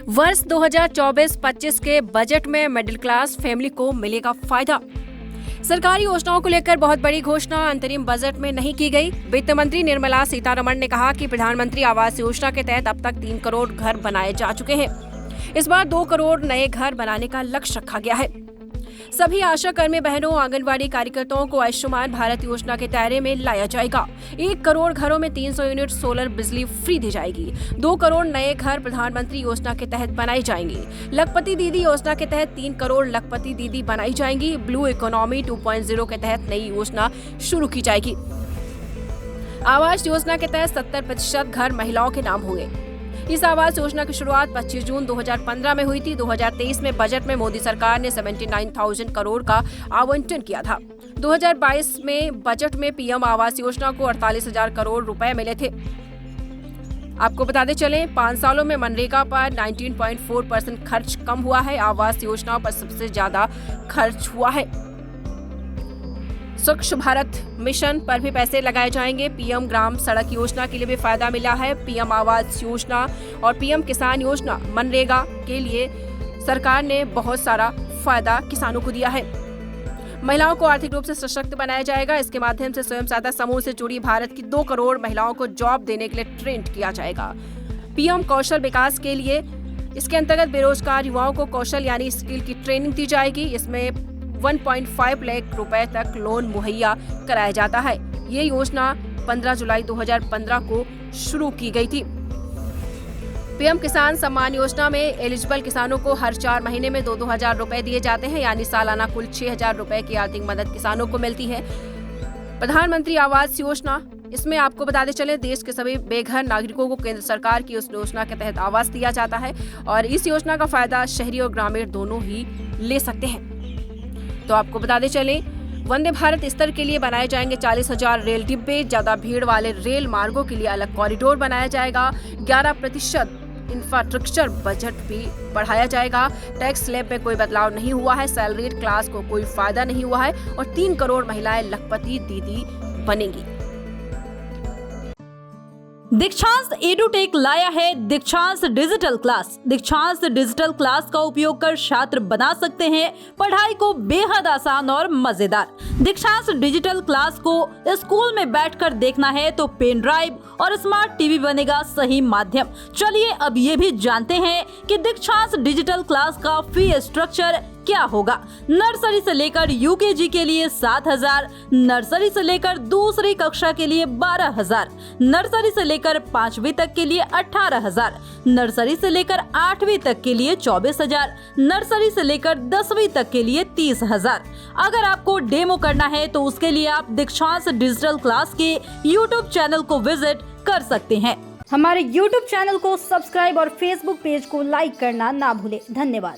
वर्ष 2024-25 के बजट में मिडिल क्लास फैमिली को मिलेगा फायदा। सरकारी योजनाओं को लेकर बहुत बड़ी घोषणा अंतरिम बजट में नहीं की गई। वित्त मंत्री निर्मला सीतारमण ने कहा कि प्रधानमंत्री आवास योजना के तहत अब तक 3 करोड़ घर बनाए जा चुके हैं। इस बार 2 करोड़ नए घर बनाने का लक्ष्य रखा गया है। सभी आशा कर्मी बहनों, आंगनवाड़ी कार्यकर्ताओं को आयुष्मान भारत योजना के दायरे में लाया जाएगा। 1 करोड़ घरों में 300 यूनिट सोलर बिजली फ्री दी जाएगी। 2 करोड़ नए घर प्रधानमंत्री योजना के तहत बनाए जाएंगे। लखपति दीदी योजना के तहत 3 करोड़ लखपति दीदी बनाई जाएंगी। ब्लू इकोनॉमी 2.0 के तहत नई योजना शुरू की जाएगी। आवास योजना के तहत 70% घर महिलाओं के नाम होंगे। इस आवास योजना की शुरुआत 25 जून 2015 में हुई थी। 2023 में बजट में मोदी सरकार ने 79,000 करोड़ का आवंटन किया था। 2022 में बजट में पीएम आवास योजना को 48,000 करोड़ रुपए मिले थे। आपको बताते चलें, 5 सालों में मनरेगा पर 19.4% खर्च कम हुआ है। आवास योजनाओं पर सबसे ज्यादा खर्च हुआ है। स्वच्छ भारत मिशन पर भी पैसे लगाए जाएंगे। पीएम ग्राम सड़क योजना के लिए भी फायदा मिला है। पीएम आवास योजना और पीएम किसान योजना, मनरेगा के लिए सरकार ने बहुत सारा फायदा किसानों को दिया है। महिलाओं को आर्थिक रूप से सशक्त बनाया जाएगा। इसके माध्यम से स्वयं सहायता समूह से जुड़ी भारत की 2 करोड़ महिलाओं को जॉब देने के लिए ट्रेंड किया जाएगा। पीएम कौशल विकास के लिए इसके अंतर्गत बेरोजगार युवाओं को कौशल यानी स्किल की ट्रेनिंग दी जाएगी। इसमें 1.5 लाख रुपए तक लोन मुहैया कराया जाता है। ये योजना 15 जुलाई 2015 को शुरू की गई थी। पीएम किसान सम्मान योजना में एलिजिबल किसानों को हर 4 महीने में 2-2 हजार रुपए दिए जाते हैं, यानी सालाना कुल 6,000 रुपए की आर्थिक मदद किसानों को मिलती है। प्रधानमंत्री आवास योजना, इसमें आपको बताते चले, देश के सभी बेघर नागरिकों को केंद्र सरकार की उस योजना के तहत आवास दिया जाता है और इस योजना का फायदा शहरी और ग्रामीण दोनों ही ले सकते हैं। तो आपको बताते चलें, वंदे भारत स्तर के लिए बनाए जाएंगे 40,000 रेल डिब्बे। ज्यादा भीड़ वाले रेल मार्गों के लिए अलग कॉरिडोर बनाया जाएगा। 11% इंफ्रास्ट्रक्चर बजट भी बढ़ाया जाएगा। टैक्स स्लैब में कोई बदलाव नहीं हुआ है। सैलरीड क्लास को कोई फायदा नहीं हुआ है और 3 करोड़ महिलाएं लखपति दीदी बनेंगी। दीक्षांत एडुटेक लाया है दीक्षांत डिजिटल क्लास। दीक्षांत डिजिटल क्लास का उपयोग कर छात्र बना सकते हैं पढ़ाई को बेहद आसान और मजेदार। दीक्षांत डिजिटल क्लास को स्कूल में बैठकर देखना है तो पेन ड्राइव और स्मार्ट टीवी बनेगा सही माध्यम। चलिए अब ये भी जानते हैं कि दीक्षांत डिजिटल क्लास का फी स्ट्रक्चर क्या होगा। नर्सरी से लेकर यूकेजी के लिए 7,000, नर्सरी से लेकर दूसरी कक्षा के लिए 12,000, नर्सरी से लेकर 5वीं तक के लिए 18,000, नर्सरी से लेकर 8वीं तक के लिए 24,000, नर्सरी से लेकर 10वीं तक के लिए 30,000। अगर आपको डेमो करना है तो उसके लिए आप दीक्षांत डिजिटल क्लास के YouTube चैनल को विजिट कर सकते हैं। हमारे YouTube चैनल को सब्सक्राइब और Facebook पेज को लाइक करना ना भूलें। धन्यवाद।